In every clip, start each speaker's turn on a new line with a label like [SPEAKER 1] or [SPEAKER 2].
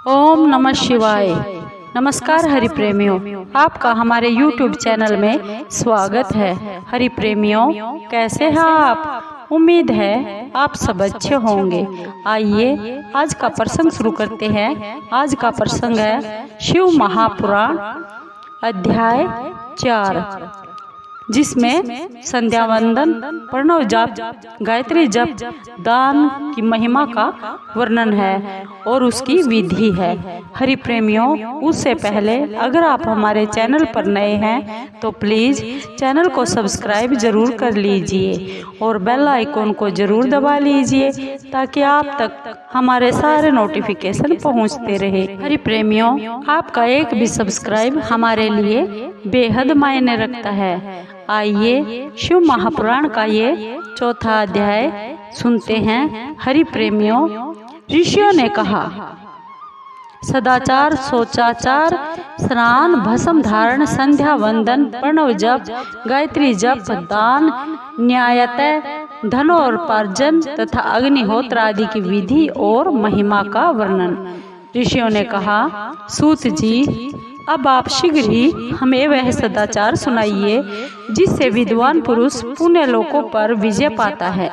[SPEAKER 1] ओम नमः शिवाय। नमस्कार हरि प्रेमियों, आपका हमारे YouTube चैनल में स्वागत है। हरि प्रेमियों, कैसे हैं आप? उम्मीद है आप सब अच्छे होंगे। आइए आज का प्रसंग शुरू करते हैं। आज का प्रसंग है शिव महापुराण अध्याय 4, जिसमें संध्या वंदन, प्रणव जाप, गायत्री जप, दान की महिमा का वर्णन है और उसकी विधि है। हरि प्रेमियों, उससे पहले अगर आप हमारे चैनल पर नए हैं तो प्लीज़ चैनल को सब्सक्राइब जरूर कर लीजिए और बेल आइकॉन को जरूर दबा लीजिए ताकि आप तक हमारे सारे नोटिफिकेशन पहुंचते रहे। हरि प्रेमियों, आपका एक भी सब्सक्राइब हमारे लिए बेहद मायने रखता है। आइए शिव महापुराण का ये 4था अध्याय सुनते हैं। हरि प्रेमियों, ऋषियों ने कहा, सदाचार, शौचाचार, स्नान, भस्म धारण, संध्या वंदन, प्रणव जप, गायत्री जप, दान, न्यायतः, धन और पार्जन तथा अग्निहोत्र आदि की विधि और महिमा का वर्णन। ऋषियों ने कहा, सूत जी, अब आप शीघ्र ही हमें वह सदाचार सुनाइए जिससे विद्वान पुरुष पुण्य लोकों पर विजय पाता है।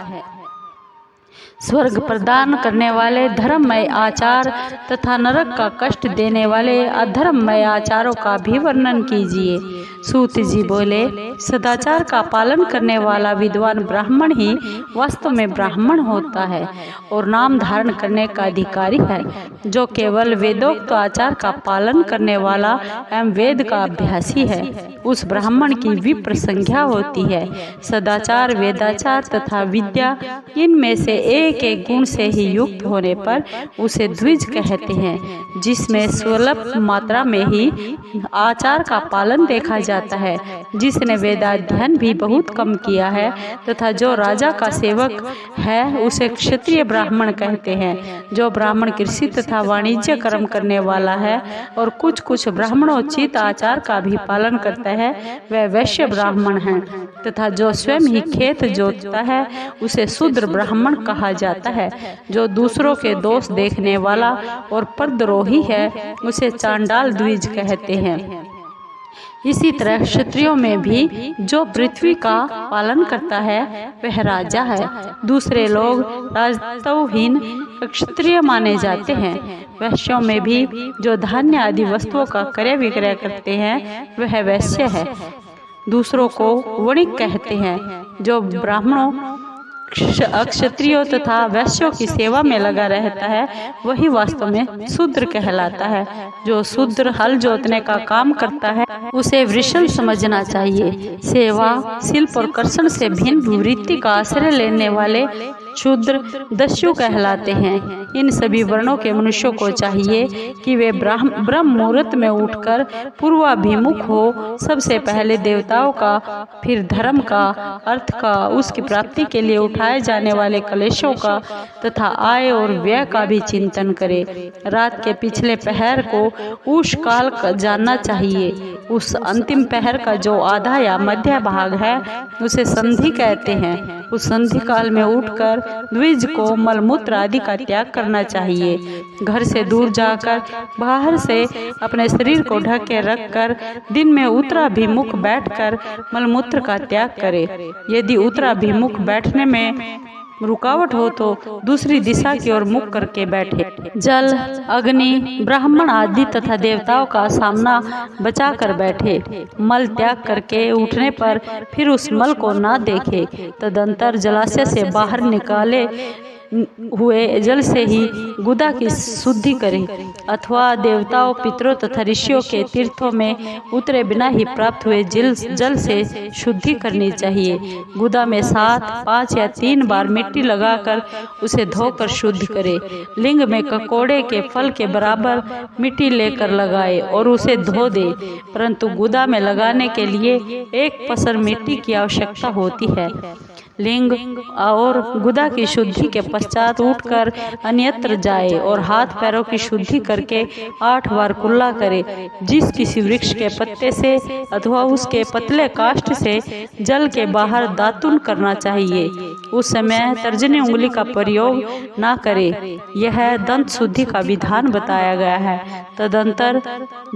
[SPEAKER 1] स्वर्ग प्रदान करने वाले धर्ममय आचार तथा नरक का कष्ट देने वाले अधर्ममय आचारों का भी वर्णन कीजिए। सूत जी बोले, सदाचार का पालन करने वाला विद्वान ब्राह्मण ही वास्तव में ब्राह्मण होता है और नाम धारण करने का अधिकारी है। जो केवल वेदोक्त आचार का पालन करने वाला एवं वेद का अभ्यासी है, उस ब्राह्मण की विप्र संज्ञा होती है। सदाचार, वेदाचार तथा विद्या, इनमें से एक एक गुण से ही युक्त होने पर उसे द्विज कहते हैं, जिसमें स्वल्प मात्रा में ही आचार का पालन देखा जाता है, जिसने वेदाध्ययन भी बहुत कम किया है तथा जो राजा का सेवक है उसे क्षत्रिय ब्राह्मण कहते हैं। जो ब्राह्मण कृषि तथा वाणिज्य कर्म करने वाला है और कुछ कुछ ब्राह्मणोचित आचार का भी पालन करता है, वह वैश्य ब्राह्मण है। तथा जो स्वयं ही खेत जोतता है उसे शूद्र ब्राह्मण कहा जाता है। जो दूसरों के दोष देखने वाला और परद्रोही है उसे चांडाल द्विज कहते हैं। इसी तरह क्षत्रियों में भी जो पृथ्वी का पालन करता है वह राजा है। दूसरे लोग राजत्वहीन क्षत्रिय माने जाते हैं। वैश्यों में भी जो धान्य आदि वस्तुओं का क्रय विक्रय करते हैं वह वैश्य है। दूसरों को वणिक कहते हैं। जो ब्राह्मणों, अक्षत्रियों तथा वैश्यों की सेवा में लगा रहता है वही वास्तव में शूद्र कहलाता है। जो शूद्र हल जोतने का काम करता है उसे वृषण समझना चाहिए। सेवा, शिल्प और कर्षण से भिन्न वृत्ति का आश्रय लेने वाले शूद्र दस्यु कहलाते हैं। इन सभी वर्णों के मनुष्यों को चाहिए कि वे ब्रह्म मुहूर्त में उठकर पूर्वाभिमुख हो। सबसे पहले देवताओं का, फिर धर्म का, अर्थ का, उसकी प्राप्ति के लिए उठाए जाने वाले कलेशों का तथा आय और व्यय का भी चिंतन करे। रात के पिछले पहर को उष काल जानना चाहिए। उस अंतिम पहर का जो आधा या मध्य भाग है उसे संधि कहते हैं। उस संधि काल में उठकर द्विज को मलमूत्र आदि का त्याग करना चाहिए। घर से दूर जाकर बाहर से अपने शरीर को ढक के रखकर दिन में उत्तराभिमुख बैठकर मलमूत्र का त्याग करे। यदि उत्तराभिमुख बैठने में रुकावट हो तो दूसरी दिशा की ओर मुख करके बैठे। जल, अग्नि, ब्राह्मण आदि तथा देवताओं का सामना बचा कर बैठे। मल त्याग करके उठने पर फिर उस मल को ना देखे। तदंतर जलाशय से बाहर निकाले हुए जल से ही गुदा की शुद्धि करे अथवा देवताओं, पितरों तथा ऋषियों के तीर्थों में उतरे बिना ही प्राप्त हुए जल से शुद्धि करनी चाहिए। गुदा में 7, 5 या 3 बार मिट्टी लगाकर उसे धोकर शुद्ध करे। लिंग में ककोड़े के फल के बराबर मिट्टी लेकर लगाए और उसे धो दे, परंतु गुदा में लगाने के लिए 1 पसर मिट्टी की आवश्यकता होती है। लिंग और गुदा की शुद्धि के पश्चात उठकर अन्यत्र जाए और हाथ पैरों की शुद्धि करके 8 बार कुल्ला करे। जिस किसी वृक्ष के पत्ते से अथवा उसके पतले काष्ठ से जल के बाहर दातुन करना चाहिए, उस समय तर्जनी उंगली का प्रयोग न करे। यह दंत शुद्धि का विधान बताया गया है। तदंतर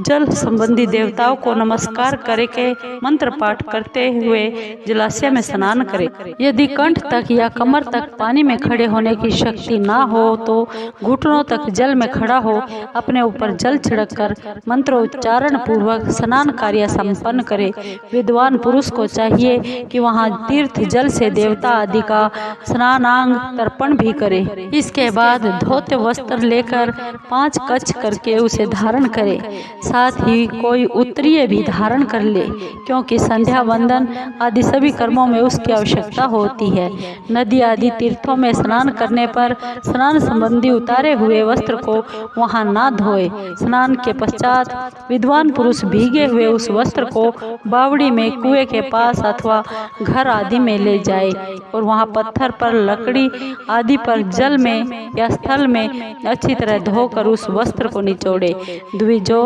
[SPEAKER 1] जल संबंधी देवताओं को नमस्कार करे के मंत्र पाठ करते हुए जलाशय में स्नान करे। यदि कंठ तक या कमर तक पानी में खड़े होने की शक्ति ना हो तो घुटनों तक जल में खड़ा हो अपने ऊपर जल छिड़ककर मंत्रोच्चारण पूर्वक स्नान कार्य संपन्न करे। विद्वान पुरुष को चाहिए कि वहां तीर्थ जल से देवता आदि का स्नानांग तर्पण भी करे। इसके बाद धोते वस्त्र लेकर 5 कच्छ करके उसे धारण करे। साथ ही कोई उत्तरीय भी धारण कर ले, क्योंकि संध्या वंदन आदि सभी कर्मों में उसकी आवश्यकता होती है। नदी आदि तीर्थों में स्नान करने पर स्नान संबंधी उतारे हुए वस्त्र को वहां ना धोए। स्नान के पश्चात विद्वान पुरुष भीगे हुए उस वस्त्र को बावड़ी में कुएं के पास अथवा घर आदि में ले जाए और वहां पत्थर पर, लकड़ी आदि पर, जल में या स्थल में अच्छी तरह धोकर उस वस्त्र को निचोड़े। द्विजो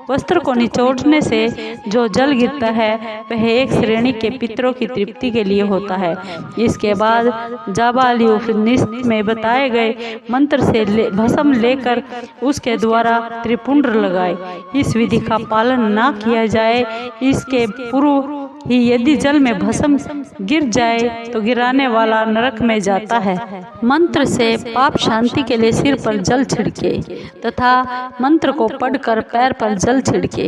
[SPEAKER 1] वस्त्र को निचोड़ने से जो जल गिरता है वह एक श्रेणी के पितरों की तृप्ति के लिए होता है। इसके बाद जाबाली उपनिषद में बताए गए मंत्र से भस्म लेकर उसके द्वारा त्रिपुंड लगाए। इस विधि का पालन न किया जाए, इसके पूर्व ही यदि जल में भस्म गिर जाए तो गिराने वाला नरक में जाता है। मंत्र से पाप शांति के लिए सिर पर जल छिड़के तथा मंत्र को पढ़कर पैर पर जल छिड़के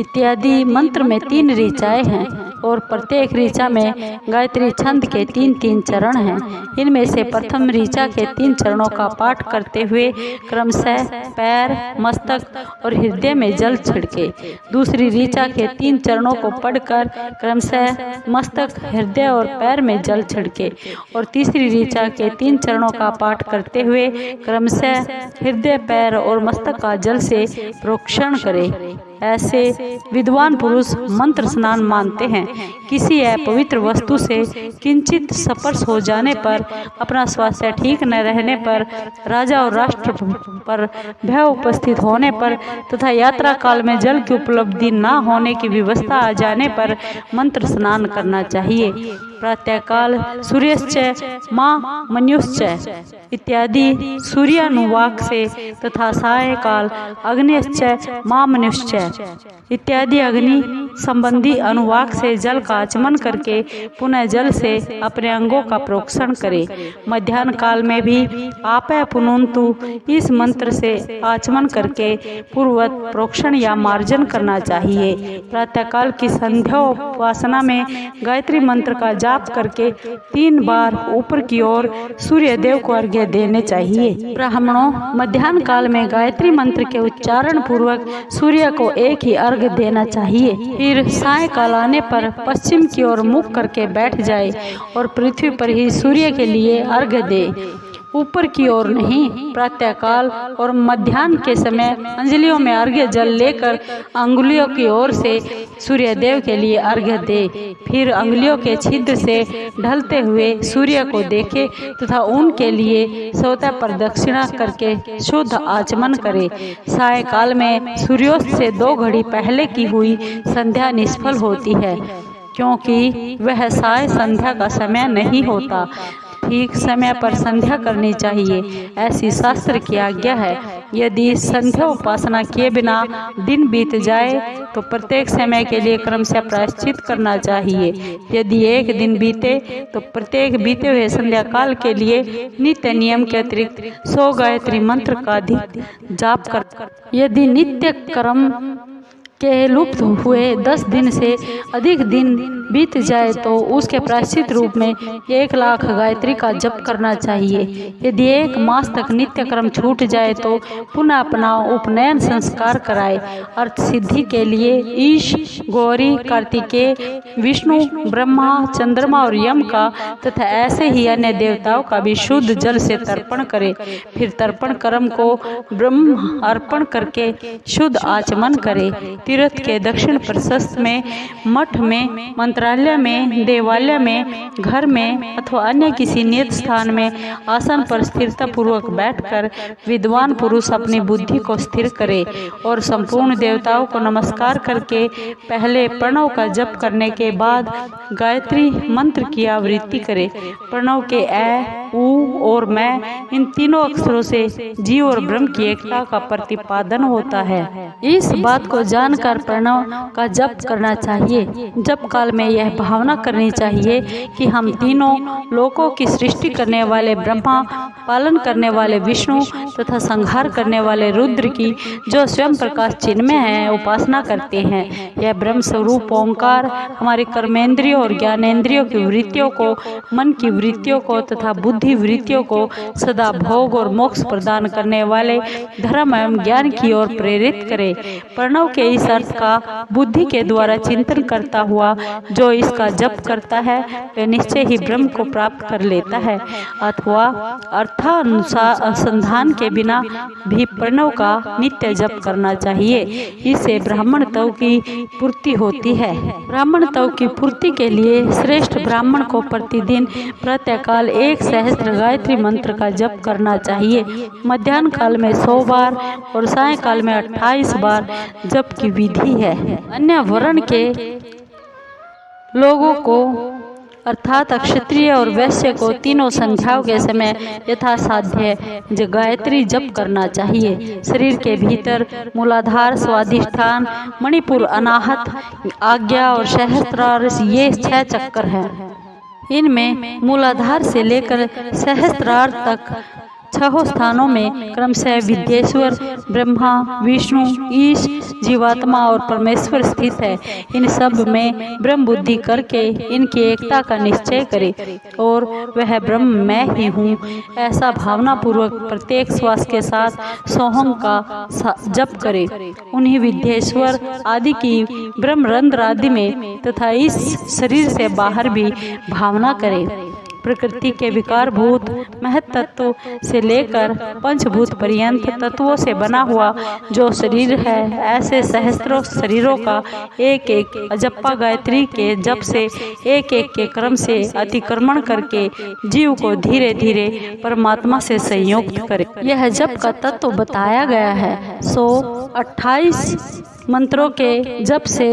[SPEAKER 1] इत्यादि। मंत्र में 3 ऋचाएं हैं और प्रत्येक ऋचा में गायत्री छंद के 3-3 चरण हैं। इनमें से प्रथम ऋचा के 3 चरणों का पाठ करते हुए क्रमशः पैर, मस्तक और हृदय में जल छिड़के। दूसरी ऋचा के 3 चरणों को पढ़कर क्रमशः मस्तक, हृदय और पैर में जल छिड़के और तीसरी ऋचा के 3 चरणों का पाठ करते हुए क्रमशः हृदय, पैर और मस्तक का जल से प्रोक्षण करे। ऐसे विद्वान पुरुष मंत्र स्नान मानते हैं। किसी अपवित्र वस्तु से किंचित स्पर्श हो जाने पर, अपना स्वास्थ्य ठीक न रहने पर, राजा और राष्ट्र पर भय उपस्थित होने पर तथा यात्रा काल में जल की उपलब्धि न होने की व्यवस्था आ जाने पर मंत्र स्नान करना चाहिए। प्रातःकाल सूर्यश्च मां मन्युश्च इत्यादि सूर्यानुवाक से तथा सायंकाल अग्निश्च मां मनुष्य इत्यादि अग्नि संबंधी अनुवाक से जल का आचमन करके पुनः जल से अपने अंगों का प्रोक्षण करे। मध्याह्न काल में भी आपय पुनन्तु इस मंत्र से आचमन करके पूर्ववत प्रोक्षण या मार्जन करना चाहिए। प्रातःकाल की संध्या उपासना में गायत्री मंत्र का जाप करके 3 बार ऊपर की ओर सूर्य देव को अर्घ्य देने चाहिए। ब्राह्मणों, मध्याह्न काल में गायत्री मंत्र के उच्चारण पूर्वक सूर्य को एक ही अर्घ्य देना चाहिए। फिर सायंकाल आने पर पश्चिम की ओर मुख करके बैठ जाए और पृथ्वी पर ही सूर्य के लिए अर्घ्य दे, ऊपर की ओर नहीं। प्रातःकाल और मध्याह्न के समय अंजलियों में अर्घ्य जल लेकर अंगुलियों की ओर से सूर्य देव के लिए अर्घ्य दे। फिर अंगुलियों के छिद्र से ढलते हुए सूर्य को देखे तथा उनके लिए स्वतः प्रदक्षिणा करके शुद्ध आचमन करे। सायंकाल में सूर्योदय से 2 घड़ी पहले की हुई संध्या निष्फल होती है, क्योंकि वह साय संध्या का समय नहीं होता। ठीक समय पर संध्या करनी चाहिए, ऐसी शास्त्र की आज्ञा है। यदि संध्या उपासना किए बिना दिन बीत जाए तो प्रत्येक समय के लिए क्रमशः प्रायश्चित करना चाहिए। यदि एक दिन बीते तो प्रत्येक बीते हुए संध्या काल के लिए नित्य नियम के अतिरिक्त 100 गायत्री मंत्र का अधिक जाप कर। यदि नित्य कर्म के लुप्त हुए 10 दिन से अधिक दिन बीत जाए तो उसके प्रायश्चित रूप में 1 लाख गायत्री का जप करना चाहिए। यदि 1 मास तक नित्य कर्म छूट जाए तो पुनः अपना उपनयन संस्कार कराए। अर्थ सिद्धि के लिए ईश, गौरी, कार्तिकेय, विष्णु, ब्रह्मा, चंद्रमा और यम का तथा ऐसे ही अन्य देवताओं का भी शुद्ध जल से तर्पण करे। फिर तर्पण कर्म को ब्रह्म अर्पण करके शुद्ध आचमन करे। तीर्थ के दक्षिण प्रशस्त में मठ में मंत्र मंत्रालय में, देवालय में, घर में अथवा अन्य किसी नियत स्थान में आसन पर स्थिरता पूर्वक बैठकर विद्वान पुरुष अपनी बुद्धि को स्थिर करे और संपूर्ण देवताओं को नमस्कार करके पहले प्रणव का जप करने के बाद गायत्री मंत्र की आवृत्ति करे। प्रणव के ए, उ और मैं, इन तीनों अक्षरों से जीव और ब्रह्म की एकता का प्रतिपादन होता है। इस बात को जानकर प्रणव का जप करना चाहिए। जप काल में यह भावना करनी चाहिए कि हम तीनों लोकों की सृष्टि करने वाले ब्रह्मा, पालन करने वाले विष्णु तथा संहार करने वाले रुद्र की जो स्वयं प्रकाश चिन्मय है उपासना करते हैं। यह ब्रह्म स्वरूप ओंकार हमारे कर्मेंद्रियों और ज्ञानेंद्रियों की वृत्तियों को, मन की वृत्तियों को तथा बुद्धि वृत्तियों को सदा भोग और मोक्ष प्रदान करने वाले धर्म एवं ज्ञान की ओर प्रेरित करे। प्रणव के इस अर्थ का बुद्धि के द्वारा चिंतन करता हुआ जो इसका जप करता है वह निश्चय ही ब्रह्म को प्राप्त कर लेता है अथवा अर्थानुसार अनुसंधान के बिना भी प्रणव का नित्य जप करना चाहिए। इससे ब्राह्मण तव की पूर्ति होती है। ब्राह्मण तव की पूर्ति के लिए श्रेष्ठ ब्राह्मण को प्रतिदिन प्रातःकाल 1 सहस्त्र गायत्री मंत्र का जप करना चाहिए। मध्याह्न काल में 100 बार और सायंकाल में 28 बार जप की विधि है। अन्य वर्ण के लोगों को अर्थात क्षत्रिय और वैश्य को तीनों संध्याओं के समय यथासाध्य गायत्री जप करना चाहिए। शरीर के भीतर मूलाधार, स्वाधिष्ठान, मणिपुर, अनाहत, आज्ञा और सहस्त्रार ये 6 चक्कर हैं। इनमें मूलाधार से लेकर सहस्त्रार तक 6 स्थानों में क्रमशः विद्येश्वर, ब्रह्मा, विष्णु, ईश, जीवात्मा और परमेश्वर स्थित है। इन सब में ब्रह्म बुद्धि करके इनकी एकता का निश्चय करे और वह ब्रह्म मैं ही हूँ ऐसा भावना पूर्वक प्रत्येक श्वास के साथ सोहम का जप करे। उन्हीं विद्येश्वर आदि की ब्रह्मरंध्र आदि में तथा इस शरीर से बाहर भी भावना करे। प्रकृति के विकार भूत महत तत्व से लेकर पंचभूत पर्यंत तत्वों से बना हुआ जो शरीर है, ऐसे सहस्त्रों शरीरों का एक एक अजप्पा गायत्री के जप से एक एक के क्रम से अतिक्रमण करके जीव को धीरे धीरे परमात्मा से संयुक्त करे। यह जप का तत्व बताया गया है। 128 मंत्रों के जप से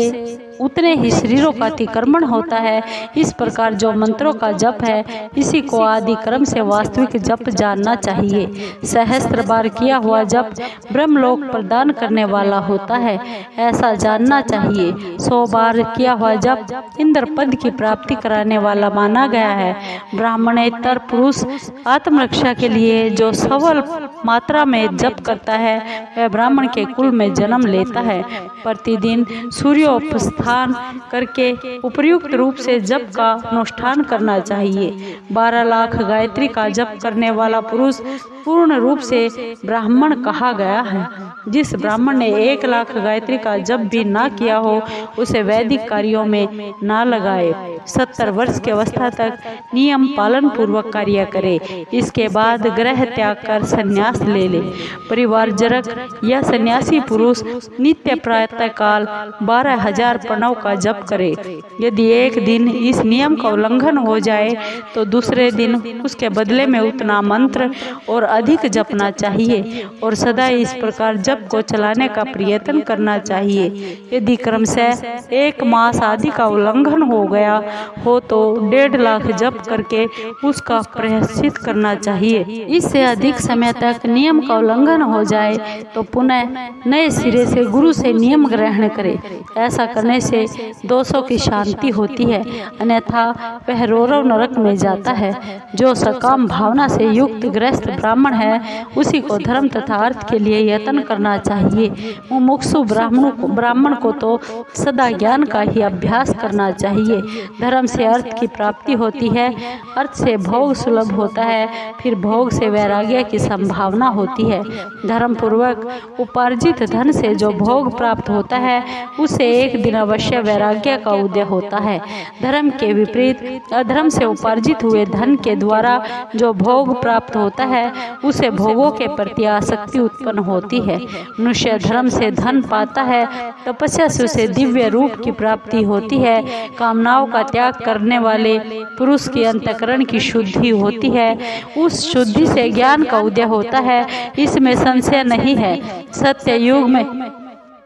[SPEAKER 1] उतने ही शरीरों का अतिक्रमण होता है। इस प्रकार जो मंत्रों का जप है इसी को आदि क्रम से वास्तविक जप जानना चाहिए। सहस्त्र बार किया हुआ जप ब्रह्मलोक प्रदान करने वाला होता है ऐसा जानना चाहिए। 100 बार किया हुआ जप इंद्र पद की प्राप्ति कराने वाला माना गया है। ब्राह्मणेतर पुरुष आत्मरक्षा के लिए जो सबल मात्रा में जप करता है वह ब्राह्मण के कुल में जन्म लेता है। प्रतिदिन सूर्योपस्थान करके उपयुक्त रूप से जप का अनुष्ठान करना चाहिए। 12 लाख गायत्री का जप करने वाला पुरुष पूर्ण रूप से ब्राह्मण कहा गया है। जिस ब्राह्मण ने 1 लाख गायत्री का जप भी ना किया हो उसे वैदिक कार्यों में ना लगाए। 70 वर्ष की अवस्था तक नियम पालन पूर्वक कार्य करे। इसके बाद ग्रह त्याग कर संन्यास ले ले। परिवारजनक या सन्यासी पुरुष नित्य प्रातः काल 12,000 प्रणव का जप करे। यदि एक दिन इस नियम का उल्लंघन हो जाए तो दूसरे दिन उसके बदले में उतना मंत्र और अधिक जपना चाहिए और सदा इस प्रकार जप को चलाने का प्रयत्न करना चाहिए। यदि क्रमशः 1 मास आदि का उल्लंघन हो गया हो तो 1.5 लाख जप करके उसका प्रायश्चित करना चाहिए। इससे अधिक समय तक नियम का उल्लंघन हो जाए तो पुनः नए सिरे से गुरु से नियम ग्रहण करे। ऐसा करने से दोषों की शांति होती है, अन्यथा वह रौरव नरक में जाता है। जो सकाम भावना से युक्त ग्रस्त ब्राह्मण है उसी को धर्म तथा अर्थ के लिए यत्न करना चाहिए। मुमुक्षु ब्राह्मण को तो सदा ज्ञान का ही अभ्यास करना चाहिए। धर्म से अर्थ की प्राप्ति होती है, अर्थ से भोग सुलभ होता है, फिर भोग से वैराग्य की संभावना होती है। धर्म पूर्वक उपार्जित धन से जो भोग प्राप्त होता है उसे एक दिन अवश्य वैराग्य का उदय होता है। धर्म के विपरीत अधर्म से उपार्जित हुए धन के द्वारा जो भोग प्राप्त होता है उसे भोगों के प्रति आसक्ति उत्पन्न होती है। मनुष्य धर्म से धन पाता है, तपस्या से उसे दिव्य रूप की प्राप्ति होती है। कामनाओं का त्याग करने वाले पुरुष की अंतःकरण की शुद्धि होती है, उस शुद्धि से ज्ञान का उदय होता है। इसमें संशय नहीं है। सत्ययुग में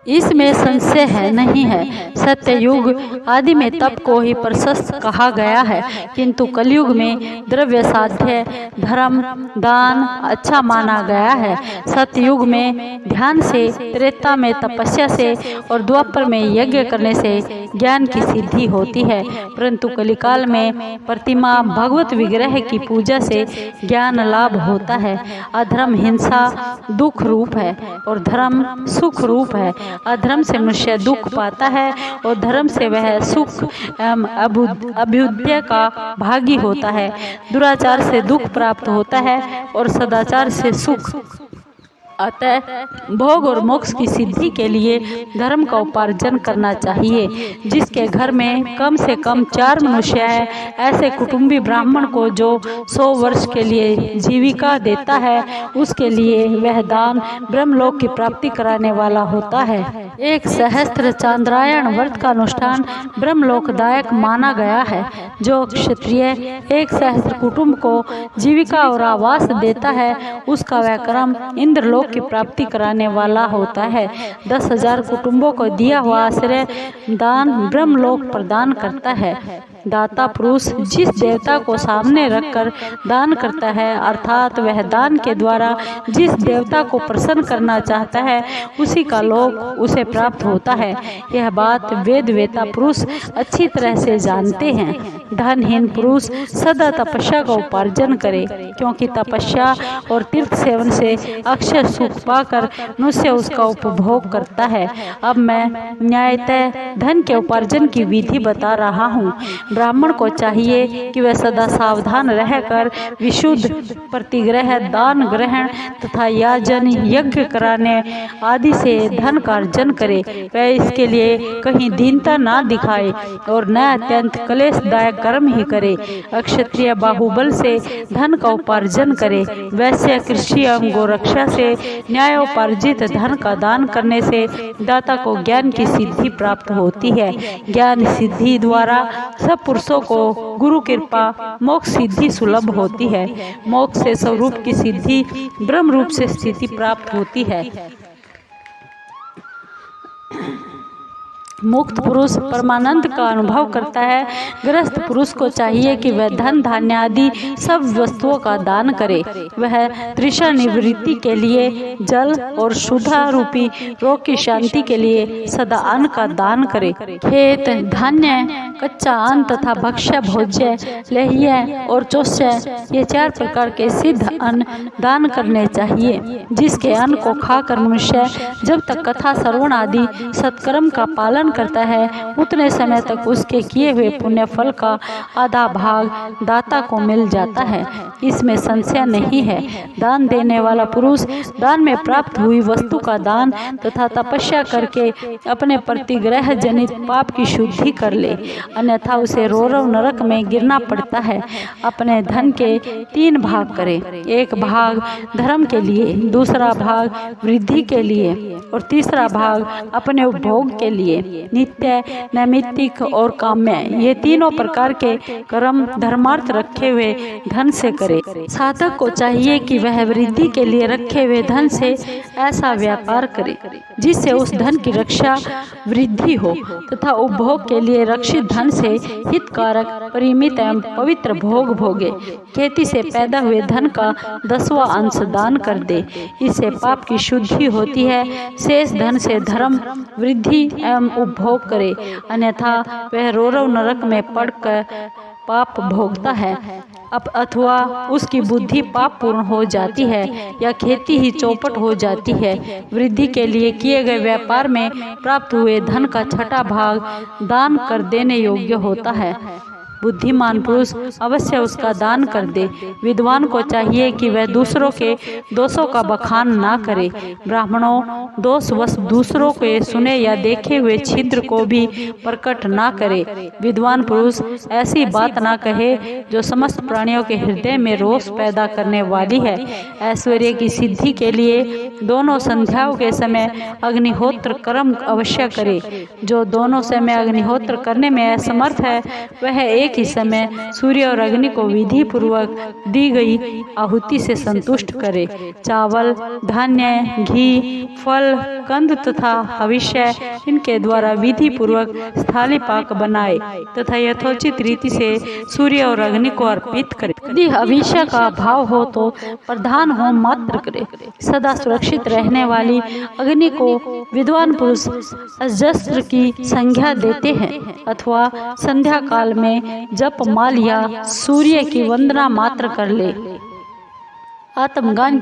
[SPEAKER 1] इसमें संशय नहीं है। सत्ययुग आदि में तप को ही प्रशस्त कहा गया है, किंतु कलयुग में द्रव्य साध्य धर्म दान अच्छा माना गया है। सत्ययुग में ध्यान से, त्रेता में तपस्या से और द्वापर में यज्ञ करने से ज्ञान की सिद्धि होती है, परंतु कलिकाल में प्रतिमा भगवत विग्रह की पूजा से ज्ञान लाभ होता है। अधर्म हिंसा दुख रूप है और धर्म सुख रूप है। अधर्म से मनुष्य दुख पाता है और धर्म से वह सुख एवं अभ्युदय का भागी होता है। दुराचार से दुख प्राप्त होता है और सदाचार से सुख। अतः भोग और मोक्ष की सिद्धि के लिए धर्म का उपार्जन करना चाहिए। जिसके घर में कम से कम 4 मनुष्य है, ऐसे कुटुंबी ब्राह्मण को जो 100 वर्ष के लिए जीविका देता है, उसके लिए वह दान ब्रह्मलोक की प्राप्ति कराने वाला होता है। 1 सहस्त्र चांद्रायण व्रत का अनुष्ठान ब्रह्मलोकदायक माना गया है। जो क्षत्रिय 1 सहस्त्र कुटुंब को जीविका और आवास देता है, उसका वह कर्म इंद्रलोक की प्राप्ति कराने वाला होता है। 10,000 कुटुंबों को दिया हुआ आश्रय दान ब्रह्मलोक प्रदान करता है। दाता पुरुष जिस देवता को सामने रखकर दान करता है, अर्थात वह दान के द्वारा जिस देवता को प्रसन्न करना चाहता है, उसी का लोक उसे प्राप्त होता है। यह बात वेद वेता पुरुष अच्छी तरह से जानते हैं। धनहीन पुरुष सदा तपस्या का उपार्जन करे, क्योंकि तपस्या और तीर्थ सेवन से अक्षय सुख पाकर मनुष्य उसका उपभोग करता है। अब मैं न्यायतः धन के उपार्जन की विधि बता रहा हूँ। ब्राह्मण को चाहिए कि वह सदा सावधान रहकर विशुद्ध प्रतिग्रह, दान ग्रहण तथा याजन यज्ञ कराने आदि से धन का अर्जन करे। वह इसके लिए कहीं दीनता ना दिखाए और न अत्यंत क्लेशदायक कर्म ही करे। अक्षत्रिय बाहुबल से धन का उपार्जन करे। वैश्य कृषि एवं गोरक्षा से न्यायोपार्जित धन का दान करने से दाता को ज्ञान की सिद्धि प्राप्त होती है। ज्ञान सिद्धि द्वारा सब पुरुषों को गुरु कृपा मोक्ष सिद्धि सुलभ होती है। मोक्ष से स्वरूप की सिद्धि ब्रह्म रूप से स्थिति प्राप्त होती है। मुक्त पुरुष परमानंद का अनुभव करता है। गृहस्थ पुरुष को चाहिए कि वह धन धान्य आदि सब वस्तुओं का दान करे। वह तृषा निवृत्ति के लिए जल और शुद्धा रूपी रोग की शांति के लिए सदा अन्न का दान करे। खेत धान्य, कच्चा अन्न तथा भक्ष्य भोज्य, लेह्य और चोष्य, ये 4 प्रकार के सिद्ध अन्न दान करने चाहिए। जिसके अन्न को खाकर मनुष्य जब तक कथा श्रवण आदि सत्कर्म का पालन करता है, उतने समय तक उसके किए हुए पुण्य फल का आधा भाग दाता को मिल जाता है। इसमें संशय नहीं है। दान देने वाला पुरुष दान में प्राप्त हुई वस्तु का दान तथा तपस्या करके अपने प्रतिग्रह जनित पाप की शुद्धि कर ले, अन्यथा उसे रोरव नरक में गिरना पड़ता है। अपने धन के 3 भाग करे। 1 भाग धर्म के लिए, दूसरा भाग वृद्धि के लिए और तीसरा भाग अपने उपभोग के लिए। नित्य, नैमित्तिक और काम्य, ये तीनों प्रकार के कर्म धर्मार्थ रखे हुए धन से करे। साधक को चाहिए कि वह वृद्धि के लिए रखे हुए धन से ऐसा व्यापार करे जिससे उस धन की रक्षा वृद्धि हो तथा उपभोग के लिए रक्षित धन से हितकारक परिमित एवं पवित्र भोग भोगे। खेती से पैदा हुए धन का 10वां अंश दान कर दे। इससे पाप की शुद्धि होती है। शेष धन से धर्म वृद्धि एवं उपभोग करे, अन्यथा वह रोरव नरक में पड़कर पाप भोगता है। अब अथवा उसकी बुद्धि पाप पूर्ण हो जाती है या खेती ही चौपट हो जाती है। वृद्धि के लिए किए गए व्यापार में प्राप्त हुए धन का 6ठा भाग दान कर देने योग्य होता है। बुद्धिमान पुरुष अवश्य उसका दान कर दे। विद्वान को चाहिए कि वह दूसरों के दोषों का बखान ना करे। ब्राह्मणों, दोषवश दूसरों के सुने या देखे हुए छिद्र को भी प्रकट ना करे। विद्वान पुरुष ऐसी बात ना कहे जो समस्त प्राणियों के हृदय में रोष पैदा करने वाली है। ऐश्वर्य की सिद्धि के लिए दोनों संध्याओं के समय अग्निहोत्र कर्म अवश्य करे। जो दोनों समय अग्निहोत्र करने में असमर्थ है वह एक ही समय सूर्य और अग्नि को विधि पूर्वक दी गई आहुति से संतुष्ट करे। चावल, धान्य, घी, फल, कंद तथा हविष्य इनके द्वारा विधि पूर्वक स्थाली पाक बनाए तथा यथोचित रीति से सूर्य और अग्नि को अर्पित करे। यदि हविष्य का अभाव हो तो प्रधान होम मात्र करे। सदा सुरक्षित रहने वाली अग्नि को विद्वान पुरुष अजस्त्र की संज्ञा देते हैं अथवा संध्या काल में जप माल या सूर्य की वंदना मात्र कर ले। आत्मज्ञान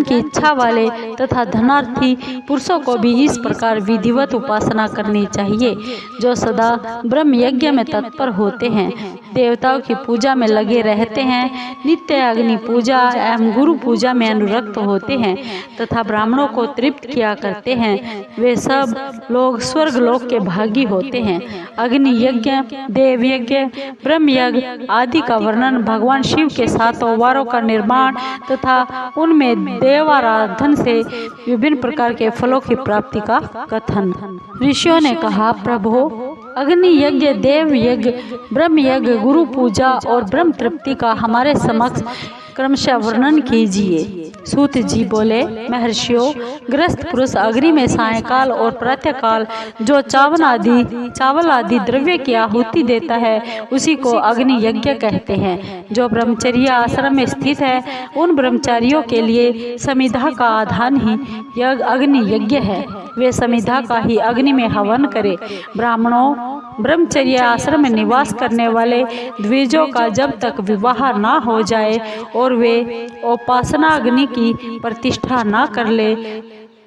[SPEAKER 1] की इच्छा वाले तथा धनार्थी पुरुषों को भी इस प्रकार विधिवत उपासना करनी चाहिए जो सदा ब्रह्म यज्ञ में तत्पर होते हैं, देवताओं की पूजा में लगे रहते हैं, नित्य अग्नि पूजा एवं गुरु पूजा में अनुरक्त होते हैं तथा ब्राह्मणों को तृप्त किया करते हैं। वे सब लोग स्वर्ग लोक के भागी होते हैं। अग्नि यज्ञ, देव यज्ञ, ब्रह्म यज्ञ आदि का वर्णन भगवान शिव के 7 वारों का निर्माण तथा उनमें देवाराधन से विभिन्न प्रकार के फलों की प्राप्ति का कथन। ऋषियों ने कहा, प्रभु अग्नि यज्ञ, देव यज्ञ, ब्रह्म यज्ञ, गुरु पूजा और ब्रह्म तृप्ति का हमारे समक्ष क्रमशः वर्णन कीजिए। सूत जी बोले, महर्षियों, गृहस्थ पुरुष अग्नि में सायंकाल और प्रातःकाल जो चावल आदि द्रव्य की आहुति देता है उसी को अग्नि यज्ञ कहते हैं। जो ब्रह्मचर्य आश्रम में स्थित है उन ब्रह्मचारियों के लिए समिधा का आधान ही अग्नि यज्ञ है। वे समिधा का ही अग्नि में हवन करे। ब्राह्मणों, ब्रह्मचर्य आश्रम में निवास करने वाले द्विजों का जब तक विवाह ना हो जाए और वे उपासना अग्नि की प्रतिष्ठा ना कर ले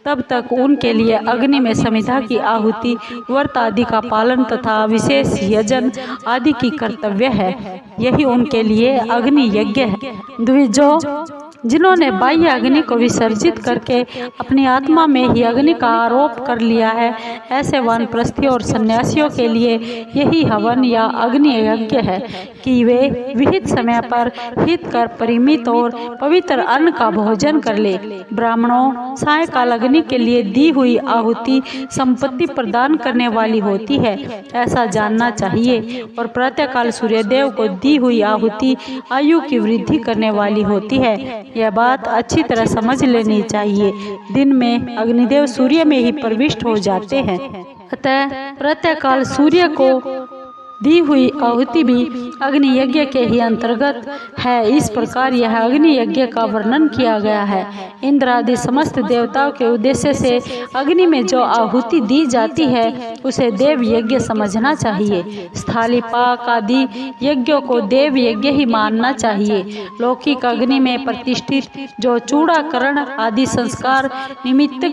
[SPEAKER 1] तब तक उनके लिए अग्नि में समिधा की आहुति, व्रत आदि का पालन तथा विशेष यजन आदि की कर्तव्य है। यही उनके लिए अग्नि यज्ञ है। द्विजों, जिन्होंने बाह्य अग्नि को विसर्जित करके अपनी आत्मा में ही अग्नि का आरोप कर लिया है, ऐसे वानप्रस्थियों और सन्यासियों के लिए यही हवन या अग्नि यज्ञ है कि वे विहित समय पर हितकर परिमित और पवित्र अन्न का भोजन कर ले। ब्राह्मणों, सायंकाल अग्नि के लिए दी हुई आहुति संपत्ति प्रदान करने वाली होती है, ऐसा जानना चाहिए, और प्रातःकाल सूर्यदेव को दी हुई आहुति आयु की वृद्धि करने वाली होती है। यह बात अच्छी तरह समझ लेनी चाहिए। दिन में अग्निदेव सूर्य में ही प्रविष्ट हो जाते हैं, अतः प्रातःकाल सूर्य को दी हुई आहुति भी अग्नि यज्ञ के ही अंतर्गत है। इस प्रकार यह अग्नि यज्ञ का वर्णन किया गया है। इंद्र आदि समस्त देवताओं के उद्देश्य से अग्नि में जो आहुति दी जाती है उसे देव यज्ञ समझना चाहिए। स्थाली पाक आदि यज्ञों को देव यज्ञ ही मानना चाहिए। लौकिक अग्नि में प्रतिष्ठित जो चूड़ाकरण आदि संस्कार निमित्त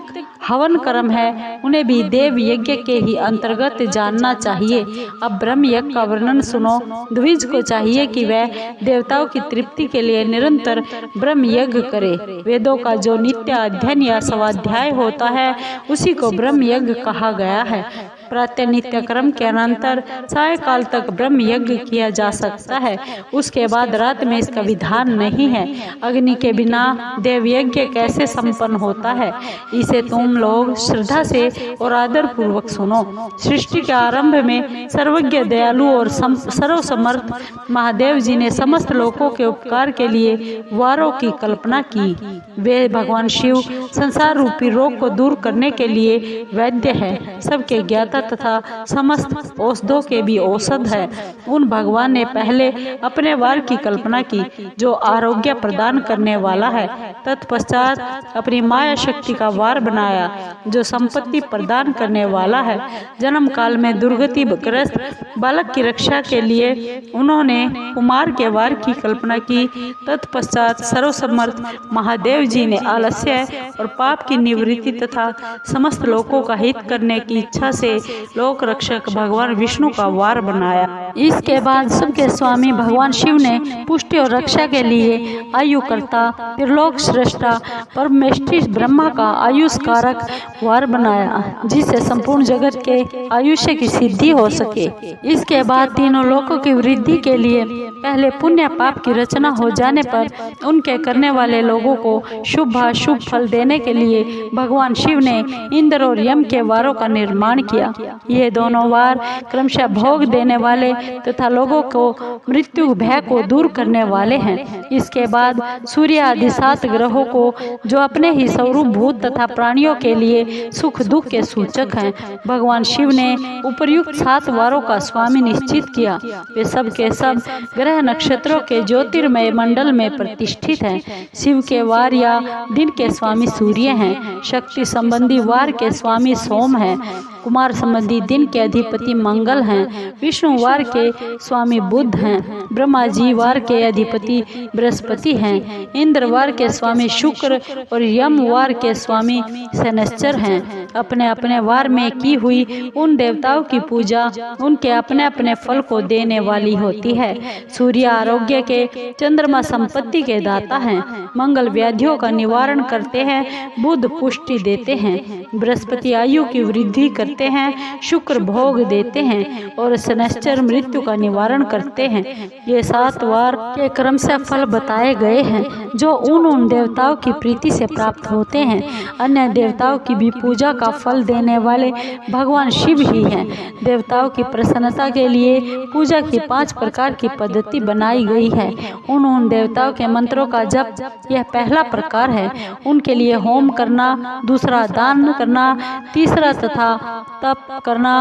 [SPEAKER 1] हवन कर्म है उन्हें भी देव यज्ञ के ही अंतर्गत जानना चाहिए। अब ब्रह्म यज्ञ का वर्णन सुनो। द्विज को चाहिए कि वह देवताओं की तृप्ति के लिए निरंतर ब्रह्म यज्ञ करे। वेदों का जो नित्य अध्ययन या स्वाध्याय होता है उसी को ब्रह्म यज्ञ कहा गया है। प्रातः नित्य कर्म के अनंतर सायंकाल तक ब्रह्म यज्ञ किया जा सकता है, उसके बाद रात में इसका विधान नहीं है। अग्नि के बिना देव यज्ञ कैसे संपन्न होता है, इसे तुम लोग श्रद्धा से और आदर पूर्वक सुनो। सृष्टि के आरंभ में सर्वज्ञ, दयालु और सर्वसमर्थ महादेव जी ने समस्त लोगों के उपकार के लिए वारों की कल्पना की। वे भगवान शिव संसार रूपी रोग को दूर करने के लिए वैद्य है, सबके ज्ञाता तथा समस्त औषधों के भी औषध है। उन भगवान ने पहले अपने वार की कल्पना की जो आरोग्य प्रदान करने वाला है। तत्पश्चात अपनी माया शक्ति का वार बनाया जो संपत्ति प्रदान करने वाला है। जन्म काल में दुर्गति ग्रस्त बालक की रक्षा के लिए उन्होंने कुमार के वार की कल्पना की। तत्पश्चात सर्वसमर्थ महादेव जी ने आलस्य और पाप की निवृत्ति तथा समस्त लोगों का हित करने की इच्छा से लोक रक्षक भगवान विष्णु का वार बनाया। इसके बाद सबके स्वामी भगवान शिव ने पुष्टि और रक्षा के लिए आयुकर्ता, त्रिलोक श्रेष्ठा, परमेष्ठी ब्रह्मा का आयुष कारक वार बनाया, जिससे संपूर्ण जगत के आयुष्य की सिद्धि हो सके। इसके बाद तीनों लोकों की वृद्धि के लिए पहले पुण्य पाप की रचना हो जाने पर उनके करने वाले लोगों को शुभ अशुभ फल देने के लिए भगवान शिव ने इंद्र और यम के वारों का निर्माण किया। ये दोनों वार क्रमशः भोग देने वाले तथा लोगों को मृत्यु भय को दूर करने वाले हैं। इसके बाद सूर्य आदि 7 ग्रहों को, जो अपने ही स्वरूप भूत तथा प्राणियों के लिए सुख दुख के सूचक हैं, भगवान शिव ने उपर्युक्त 7 वारों का स्वामी निश्चित किया। वे सब के सब ग्रह नक्षत्रों के ज्योतिर्मय मंडल में प्रतिष्ठित हैं। शिव के वार या दिन के स्वामी सूर्य हैं, शक्ति संबंधी वार के स्वामी सोम हैं, कुमार संबंधी दिन के अधिपति मंगल हैं, विष्णु वार के स्वामी बुध हैं, ब्रह्मा जी वार के अधिपति बृहस्पति हैं, इंद्र वार के स्वामी शुक्र और यम वार के स्वामी शनैश्चर हैं। अपने अपने वार में की हुई उन देवताओं की पूजा उनके अपने अपने फल को देने वाली होती है। सूर्य आरोग्य के, चंद्रमा संपत्ति के दाता हैं, मंगल व्याधियों का निवारण करते हैं, बुध पुष्टि देते हैं, बृहस्पति आयु की वृद्धि करते हैं, शुक्र भोग देते हैं और शनैश्चर मृत्यु का निवारण करते हैं। ये 7 वार के क्रम से फल बताए गए हैं, जो उन देवताओं की प्रीति से प्राप्त होते हैं। अन्य देवताओं की भी पूजा का फल देने वाले भगवान शिव ही हैं। देवताओं की प्रसन्नता के लिए पूजा की 5 प्रकार की पद्धति बनाई गई है। उन देवताओं के मंत्रों का जप यह पहला प्रकार है। उनके लिए होम करना, दूसरा दान करना, तीसरा तथा तप करना,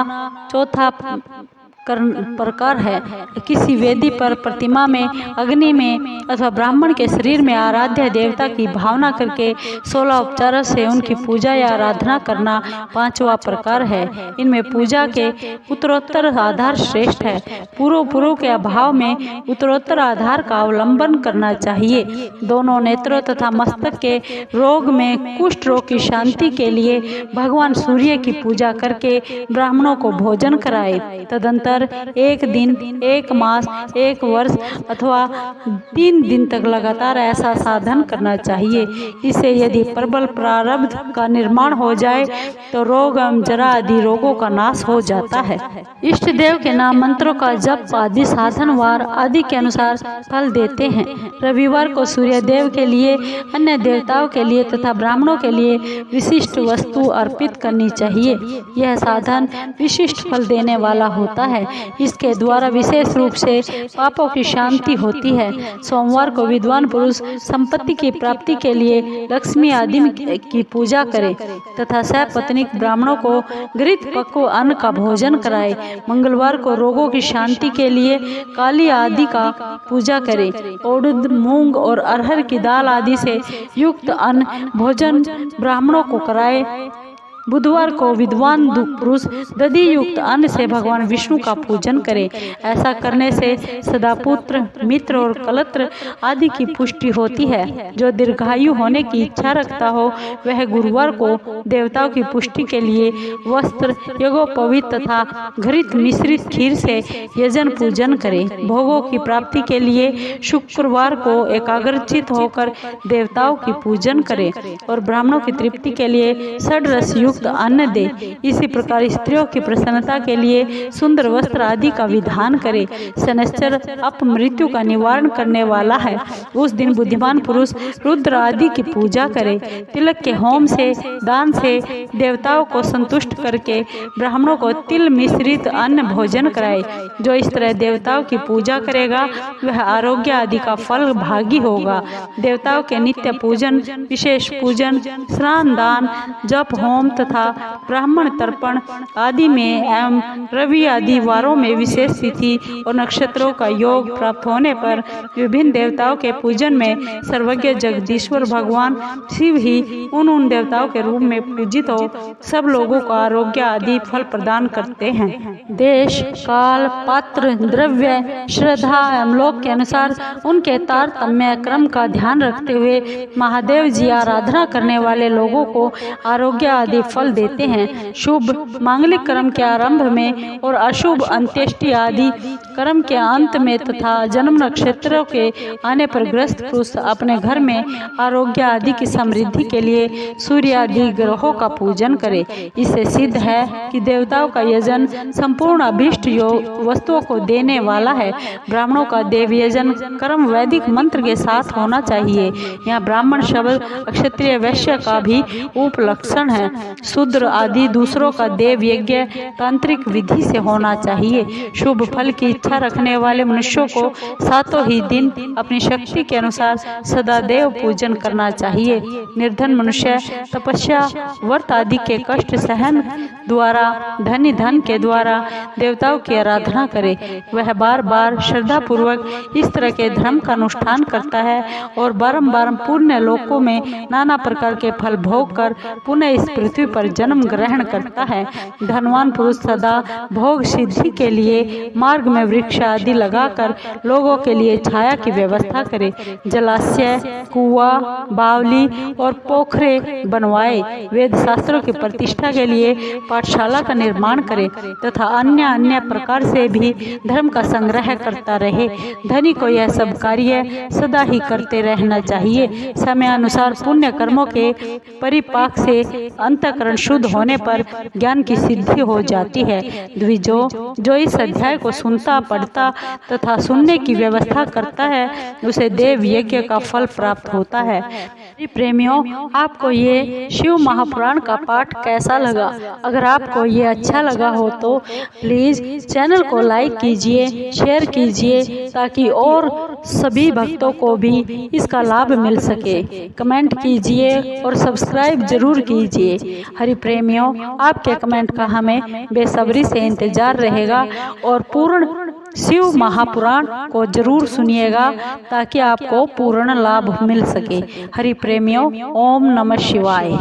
[SPEAKER 1] चौथा प्रकार है किसी वेदी पर, प्रतिमा में, अग्नि में अथवा ब्राह्मण के शरीर में आराध्य देवता की भावना करके 16 उपचारों से उनकी पूजा या आराधना करना 5वां प्रकार है। इनमें पूजा के उत्तरोत्तर आधार श्रेष्ठ है। पूर्व के अभाव में उत्तरोत्तर आधार का अवलंबन करना चाहिए। दोनों नेत्रों तथा मस्तक के रोग में कुष्ठ रोग की शांति के लिए भगवान सूर्य की पूजा करके ब्राह्मणों को भोजन कराए। तदंतर 1 दिन, 1 मास, 1 वर्ष अथवा 3 दिन तक लगातार ऐसा साधन करना चाहिए। इससे यदि प्रबल प्रारब्ध का निर्माण हो जाए तो रोग एवं जरा आदि रोगों का नाश हो जाता है। इष्ट देव के नाम मंत्रों का जप आदि साधन वार आदि के अनुसार फल देते हैं। रविवार को सूर्य देव के लिए, अन्य देवताओं के लिए तथा ब्राह्मणों के लिए विशिष्ट वस्तु अर्पित करनी चाहिए। यह साधन विशिष्ट फल देने वाला होता है। इसके द्वारा विशेष रूप से पापों की शांति होती है। सोमवार को विद्वान पुरुष संपत्ति की प्राप्ति के लिए लक्ष्मी आदि की पूजा करे तथा सपत्नीक ब्राह्मणों को घृत पक्व अन्न का भोजन कराए। मंगलवार को रोगों की शांति के लिए काली आदि का पूजा करे। उड़द, मूंग और अरहर की दाल आदि से युक्त अन्न भोजन ब्राह्मणों को कराए। बुधवार को विद्वान पुरुष दधि युक्त अन्न से भगवान विष्णु का पूजन करे। ऐसा करने से सदापुत्र, मित्र और कलत्र आदि की पुष्टि होती है। जो दीर्घायु होने की इच्छा रखता हो वह गुरुवार को देवताओं की पुष्टि के लिए वस्त्र, यज्ञोपवीत तथा घृत मिश्रित खीर से यजन पूजन करे। भोगों की प्राप्ति के लिए शुक्रवार को एकाग्रचित होकर देवताओं की पूजन करे और ब्राह्मणों की तृप्ति के लिए षड्रस युक्त अन्न दे। इसी प्रकार स्त्रियों की प्रसन्नता के लिए सुंदर वस्त्र आदि का विधान करे। शनैश्चर अपमृत्यु का निवारण करने वाला है। उस दिन बुद्धिमान पुरुष रुद्र आदि की पूजा करे। तिलक के होम से, दान से देवताओं को संतुष्ट करके ब्राह्मणों को तिल मिश्रित अन्न भोजन कराए। जो इस तरह देवताओं की पूजा करेगा वह आरोग्य आदि का फल भागी होगा। देवताओं के नित्य पूजन, विशेष पूजन, स्नान, दान, जप, होम तथा ब्राह्मण तर्पण आदि में एवं रवि आदि वारों में विशेष तिथि और नक्षत्रों का योग प्राप्त होने पर विभिन्न देवताओं के पूजन में सर्वज्ञ जगदीश्वर भगवान शिव ही उन देवताओं के रूप में पूजित हो सब लोगों को आरोग्य आदि फल प्रदान करते हैं। देश, काल, पात्र, द्रव्य, श्रद्धा एवं लोक के अनुसार उनके तारतम्य क्रम का ध्यान रखते हुए महादेव जी आराधना करने वाले लोगों को आरोग्य आदि फल देते हैं। शुभ मांगलिक कर्म के आरंभ में और अशुभ अंत्येष्टि आदि कर्म के अंत में तथा जन्म नक्षत्रों के आने पर ग्रस्त पुरुष अपने घर में आरोग्य आदि की समृद्धि के लिए सूर्य आदि ग्रहों का पूजन करे। इससे सिद्ध है कि देवताओं का यजन संपूर्ण अभीष्ट वस्तुओं को देने वाला है। ब्राह्मणों का देव यजन कर्म वैदिक मंत्र के साथ होना चाहिए। यहाँ ब्राह्मण शब्द क्षत्रिय वैश्य का भी उपलक्षण है। शूद्र आदि दूसरों का देव यज्ञ तांत्रिक विधि से होना चाहिए। शुभ फल की इच्छा रखने वाले मनुष्यों को सातों ही दिन अपनी शक्ति के अनुसार सदा देव पूजन करना चाहिए। निर्धन मनुष्य तपस्या व्रत आदि के कष्ट सहन द्वारा धनी धन के द्वारा देवताओं की आराधना करे। वह बार बार श्रद्धा पूर्वक इस तरह के धर्म का अनुष्ठान करता है और बारंबार पुण्य लोकों में नाना प्रकार के फल भोग कर पुनः इस पृथ्वी पर जन्म ग्रहण करता है। धनवान पुरुष सदा भोग सिद्धि के लिए मार्ग में वृक्ष आदि लगाकर लोगों के लिए छाया की व्यवस्था करे। जलाशय, कुआं, बावली और पोखरे बनवाए। वेद शास्त्रों की प्रतिष्ठा के लिए पाठशाला का निर्माण करे तथा अन्य प्रकार से भी धर्म का संग्रह करता रहे। धनी को यह सब कार्य सदा ही करते रहना चाहिए। समय अनुसार पुण्य कर्मों के परिपाक से अंतःकरण शुद्ध होने पर ज्ञान की सिद्धि हो जाती है। द्विजो जो इस अध्याय को सुनता, पढ़ता तथा सुनने की व्यवस्था करता है उसे देव यज्ञ का फल प्राप्त होता है। प्रेमियों, आपको ये शिव महापुराण का पाठ कैसा लगा? अगर आपको ये अच्छा लगा हो तो प्लीज चैनल को लाइक कीजिए, शेयर कीजिए ताकि और सभी भक्तों को भी इसका लाभ मिल सके। कमेंट कीजिए और सब्सक्राइब जरूर कीजिए। हरि प्रेमियों, आपके कमेंट का हमें बेसब्री से इंतजार रहेगा और पूर्ण शिव महापुराण को जरूर सुनिएगा ताकि आपको पूर्ण लाभ मिल सके। हरि प्रेमियों, ओम नमः शिवाय।